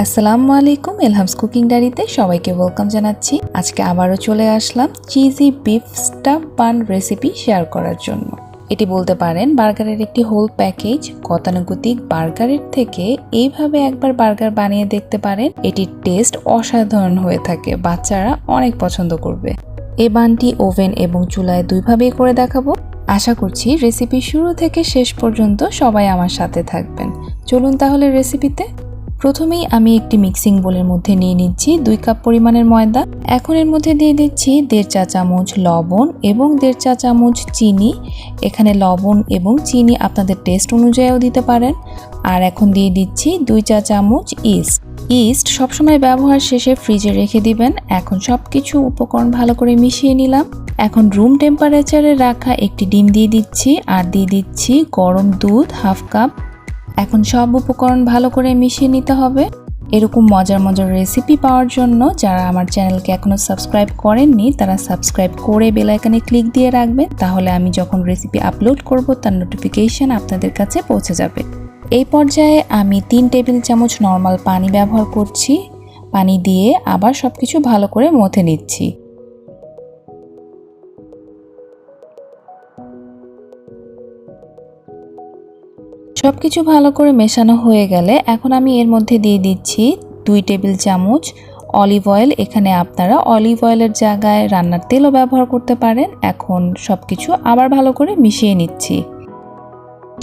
আসসালামু আলাইকুম, এলহামস কুকিং ডায়েরিতে সবাইকে ওয়েলকাম জানাচ্ছি। আজকে আবারও চলে আসলাম চিজি বিফ স্টাফ বান রেসিপি শেয়ার করার জন্য। এটি বলতে পারেন বার্গারের একটি হোল প্যাকেজ। গতানুগতিক বার্গারের থেকে এইভাবে একবার বার্গার বানিয়ে দেখতে পারেন। এটির টেস্ট অসাধারণ হয়ে থাকে, বাচ্চারা অনেক পছন্দ করবে। এই বানটি ওভেন এবং চুলায় দুইভাবেই করে দেখাবো। আশা করছি রেসিপি শুরু থেকে শেষ পর্যন্ত সবাই আমার সাথে থাকবেন। চলুন তাহলে রেসিপিতে। প্রথমেই আমি একটি মিক্সিং বোলের মধ্যে নিয়ে নিচ্ছি 2 কাপ পরিমাণের ময়দা। এখন এর মধ্যে দিয়ে দিচ্ছি 1.5 চা চামচ লবণ এবং 1.5 চা চামচ চিনি। এখানে লবণ এবং চিনি আপনাদের টেস্ট অনুযায়ীও দিতে পারেন। আর এখন দিয়ে দিচ্ছি 2 চা চামচ ইস্ট সবসময় ব্যবহার শেষে ফ্রিজে রেখে দিবেন। এখন সবকিছু উপকরণ ভালো করে মিশিয়ে নিলাম। এখন রুম টেম্পারেচারে রাখা একটি ডিম দিয়ে দিচ্ছি আর দিয়ে দিচ্ছি গরম দুধ 1/2 কাপ। এখন সব উপকরণ ভালো করে মিশিয়ে নিতে হবে। এরকম মজার মজার রেসিপি পাওয়ার জন্য যারা আমার চ্যানেলকে এখনো সাবস্ক্রাইব করেননি তারা সাবস্ক্রাইব করে বেল আইকনে ক্লিক দিয়ে রাখবেন, তাহলে আমি যখন রেসিপি আপলোড করব তার নোটিফিকেশন আপনাদের কাছে পৌঁছে যাবে। এই পর্যায়ে আমি 3 টেবিল চামচ নর্মাল পানি ব্যবহার করছি। পানি দিয়ে আবার সবকিছু ভালো করে মথে নিচ্ছি। সবকিছু ভালো করে মেশানো হয়ে গেলে এখন আমি এর মধ্যে দিয়ে দিচ্ছি 2 টেবিল চামচ অলিভ অয়েল। এখানে আপনারা অলিভ অয়েলের জায়গায় রান্নার তেলও ব্যবহার করতে পারেন। এখন সবকিছু আবার ভালো করে মিশিয়ে নিচ্ছি।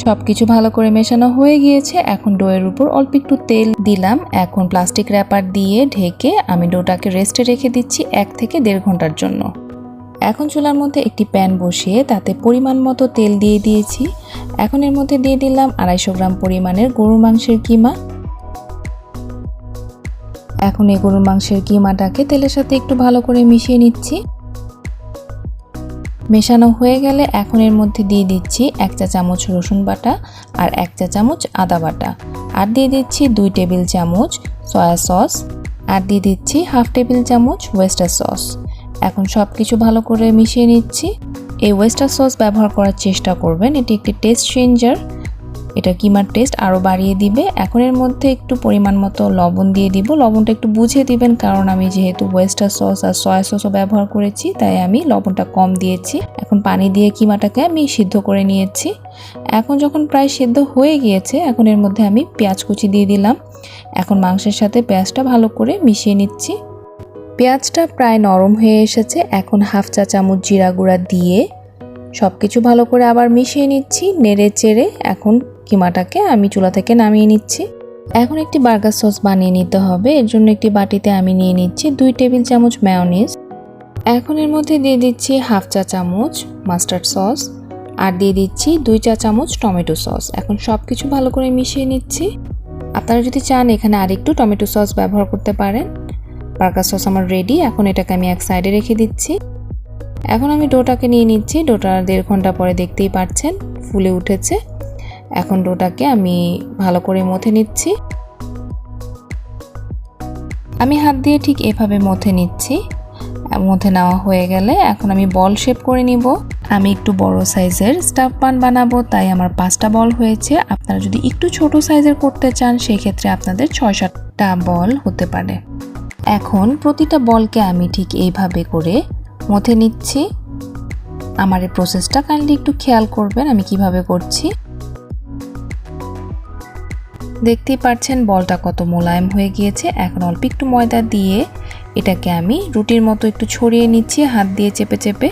সবকিছু ভালো করে মেশানো হয়ে গিয়েছে। এখন ডোয়ের উপর অল্প একটু তেল দিলাম। এখন প্লাস্টিক র্যাপার দিয়ে ঢেকে আমি ডোটাকে রেস্টে রেখে দিচ্ছি 1 থেকে 1.5 ঘন্টার জন্য। এখন চুলার মধ্যে একটি প্যান বসিয়ে তাতে পরিমাণ মতো তেল দিয়ে দিয়েছি। এখন এর মধ্যে দিয়ে দিলাম 250 গ্রাম পরিমাণের গরুর মাংসের কিমা। এখন এই গরুর মাংসের কিমাটাকে তেলের সাথে একটু ভালো করে মিশিয়ে নিচ্ছি। মেশানো হয়ে গেলে এখন এর মধ্যে দিয়ে দিচ্ছি 1 চা চামচ রসুন বাটা আর 1 চা চামচ আদা বাটা, আর দিয়ে দিচ্ছি 2 টেবিল চামচ সয়া সস, আর দিয়ে দিচ্ছি 1/2 টেবিল চামচ ওয়েস্টার সস। এখন সব কিছু ভালো করে মিশিয়ে নিচ্ছি। এই ওয়েস্টার সস ব্যবহার করার চেষ্টা করবেন, এটি একটি টেস্ট চেঞ্জার, এটা কিমার টেস্ট আরও বাড়িয়ে দিবে। এখন এর মধ্যে একটু পরিমাণ মতো লবণ দিয়ে দিব। লবণটা একটু বুঝে দিবেন, কারণ আমি যেহেতু ওয়েস্টার সস আর সয়া সসও ব্যবহার করেছি তাই আমি লবণটা কম দিয়েছি। এখন পানি দিয়ে কিমাটাকে আমি সিদ্ধ করে নিয়েছি। এখন যখন প্রায় সিদ্ধ হয়ে গিয়েছে এখন এর মধ্যে আমি পেঁয়াজ কুচি দিয়ে দিলাম। এখন মাংসের সাথে পেঁয়াজটা ভালো করে মিশিয়ে নিচ্ছি। পেঁয়াজটা প্রায় নরম হয়ে এসেছে। এখন 1/2 চা চামচ জিরা গুঁড়া দিয়ে সবকিছু ভালো করে আবার মিশিয়ে নিচ্ছি। নেড়ে চেড়ে এখন কিমাটাকে আমি চুলা থেকে নামিয়ে নিচ্ছি। এখন একটি বার্গার সস বানিয়ে নিতে হবে। এর জন্য একটি বাটিতে আমি নিয়ে নিচ্ছি 2 টেবিল চামচ মেয়োনিজ। এখন এর মধ্যে দিয়ে দিচ্ছি 1/2 চা চামচ মাস্টার্ড সস আর দিয়ে দিচ্ছি 2 চা চামচ টমেটো সস। এখন সবকিছু ভালো করে মিশিয়ে নিচ্ছি। আপনারা যদি চান এখানে আরেকটু টমেটো সস ব্যবহার করতে পারেন। বার্গার সস আমার রেডি। এখন এটাকে আমি এক সাইডে রেখে দিচ্ছি। এখন আমি ডোটাকে নিয়ে নিচ্ছি। ডোটা 1.5 ঘন্টা পরে দেখতেই পাচ্ছেন ফুলে উঠেছে। এখন ডোটাকে আমি ভালো করে মথে নিচ্ছি। আমি হাত দিয়ে ঠিক এভাবে মথে নিচ্ছি। মথে নেওয়া হয়ে গেলে এখন আমি বল শেপ করে নিব। আমি একটু বড় সাইজের স্টাফ বান বানাবো, তাই আমার 5টা বল হয়েছে। আপনারা যদি একটু ছোট সাইজের করতে চান সেক্ষেত্রে আপনাদের 6-7টা বল হতে পারে। এখন প্রতিটা বলকে আমি ঠিক এইভাবে করে মথে নিচ্ছি। আমার এই প্রসেসটা কাইন্ডলি একটু খেয়াল করবেন আমি কিভাবে করছি। দেখতেই পাচ্ছেন বলটা কত মোলায়েম হয়ে গিয়েছে। এখন অল্প একটু ময়দা দিয়ে এটাকে আমি রুটির মতো একটু ছড়িয়ে নিচ্ছি হাত দিয়ে চেপে চেপে।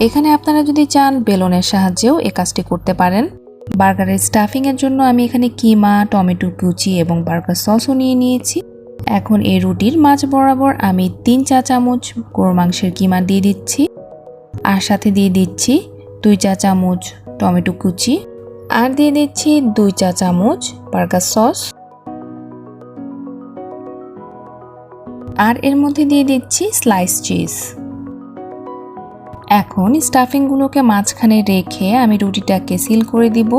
এখানে আপনারা যদি চান বেলনের সাহায্যেও এই কাজটি করতে পারেন। বার্গারের স্টাফিংয়ের জন্য আমি এখানে কিমা, টমেটো কুচি এবং বার্গার সসও নিয়ে নিয়েছি। এখন এই রুটির মাঝ বরাবর আমি 3 চা চামচ গরুর মাংসের কিমা দিয়ে দিচ্ছি, আর সাথে দিয়ে দিচ্ছি 2 চা চামচ টমেটো কুচি, আর দিয়ে দিচ্ছি 2 চা চামচ বার্গার সস, আর এর মধ্যে দিয়ে দিচ্ছি স্লাইস চিজ। এখন স্টাফিংগুলোকে মাঝখানে রেখে আমি রুটিটাকে সিল করে দিব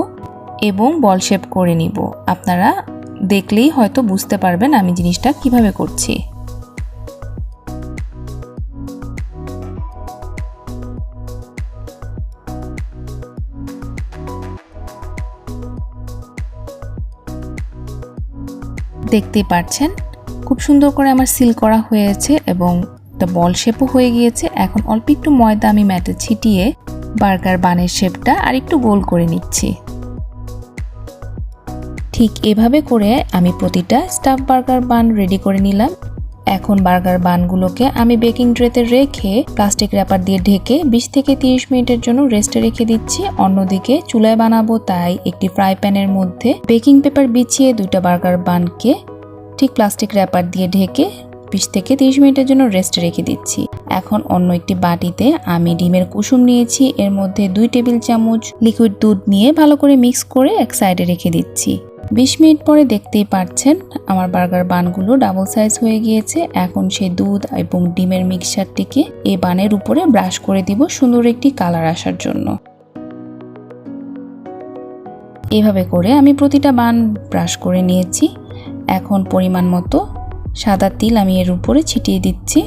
এবং বল শেপ করে নিব। আপনারা দেখলেই হয়তো বুঝতে পারবেন আমি জিনিসটা কিভাবে করছি। দেখতেই পাচ্ছেন খুব সুন্দর করে আমার সিল করা হয়েছে এবং একটা বল শেপও হয়ে গিয়েছে। এখন অল্প একটু ময়দা আমি ম্যাটে ছিটিয়ে বার্গার বানের শেপটা আর একটু গোল করে নিচ্ছি। ঠিক এভাবে করে আমি প্রতিটা স্টাফ বার্গার বান রেডি করে নিলাম। এখন বার্গার বানগুলোকে আমি বেকিং ট্রেতে রেখে প্লাস্টিক র্যাপার দিয়ে ঢেকে 20 থেকে 30 মিনিটের জন্য রেস্টে রেখে দিচ্ছি। অন্যদিকে চুলায় বানাবো, তাই একটি ফ্রাই প্যানের মধ্যে বেকিং পেপার বিছিয়ে দুইটা বার্গার বানকে ঠিক প্লাস্টিক র্যাপার দিয়ে ঢেকে 20 থেকে 30 মিনিটের জন্য রেস্টে রেখে দিচ্ছি। এখন অন্য একটি বাটিতে আমি ডিমের কুসুম নিয়েছি, এর মধ্যে 2 টেবিল চামচ লিকুইড দুধ নিয়ে ভালো করে মিক্স করে এক সাইডে রেখে দিচ্ছি। 20 মিনিট পরে দেখতেই পাচ্ছেন আমার বার্গার বানগুলো ডাবল সাইজ হয়ে গিয়েছে। এখন সেই দুধ এবং ডিমের মিক্সচারটিকে এই বানের উপরে ব্রাশ করে দিব সুন্দর একটি কালার আসার জন্য। এভাবে করে আমি প্রতিটা বান ব্রাশ করে নিয়েছি। এখন পরিমাণ মতো সাদা তিল আমি এর উপরে ছিটিয়ে দিচ্ছি।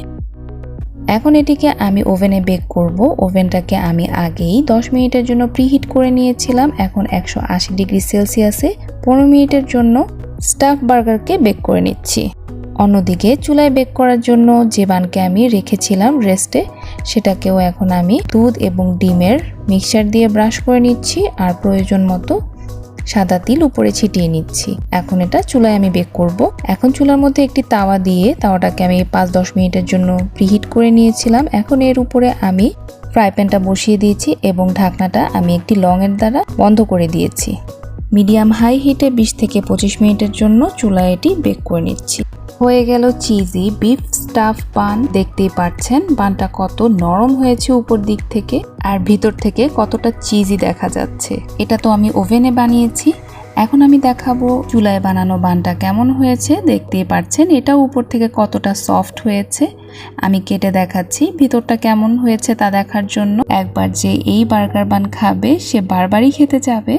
এখন এটিকে আমি ওভেনে বেক করব। ওভেনটাকে আমি আগেই 10 মিনিটের জন্য প্রিহিট করে নিয়েছিলাম। এখন 180 ডিগ্রি সেলসিয়াসে 15 মিনিটের জন্য স্টাফ বার্গারকে বেক করে নিচ্ছি। অন্যদিকে চুলায় বেক করার জন্য যে বানকে আমি রেখেছিলাম রেস্টে, সেটাকেও এখন আমি দুধ এবং ডিমের মিক্সচার দিয়ে ব্রাশ করে নিচ্ছি আর প্রয়োজন মতো সাদা তিল উপরে ছিটিয়ে নিচ্ছি। এখন এটা চুলায় আমি বেক করব। এখন চুলার মধ্যে একটি তাওয়া দিয়ে তাওয়াটাকে আমি 5-10 মিনিটের জন্য প্রিহিট করে নিয়েছিলাম। এখন এর উপরে আমি ফ্রাই প্যানটা বসিয়ে দিয়েছি এবং ঢাকনাটা আমি একটি লংয়ের দ্বারা বন্ধ করে দিয়েছি। মিডিয়াম হাই হিটে 20 থেকে 25 মিনিটের জন্য চুলায় এটি বেক করে নিচ্ছি। হয়ে গেল চিজি বিফ স্টাফ বান। দেখতেই পাচ্ছেন বানটা কত নরম হয়েছে উপর দিক থেকে আর ভিতর থেকে কতটা চিজি দেখা যাচ্ছে। এটা তো আমি ওভেনে বানিয়েছি। এখন আমি দেখাবো চুলায় বানানো বানটা কেমন হয়েছে। দেখতেই পাচ্ছেন এটাও উপর থেকে কতটা সফট হয়েছে। আমি কেটে দেখাচ্ছি ভিতরটা কেমন হয়েছে তা দেখার জন্য। একবার যে এই বার্গার বান খাবে সে বারবারই খেতে যাবে।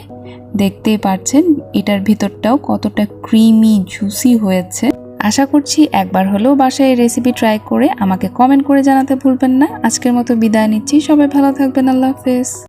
দেখতেই পাচ্ছেন এটার ভিতরটাও কতটা ক্রিমি জুসি হয়েছে। আশা করছি একবার হলেও বাসায় এই রেসিপি ট্রাই করে আমাকে কমেন্ট করে জানাতে ভুলবেন না। আজকের মতো বিদায় নিচ্ছি। সবাই ভালো থাকবেন। আল্লাহ হাফেজ।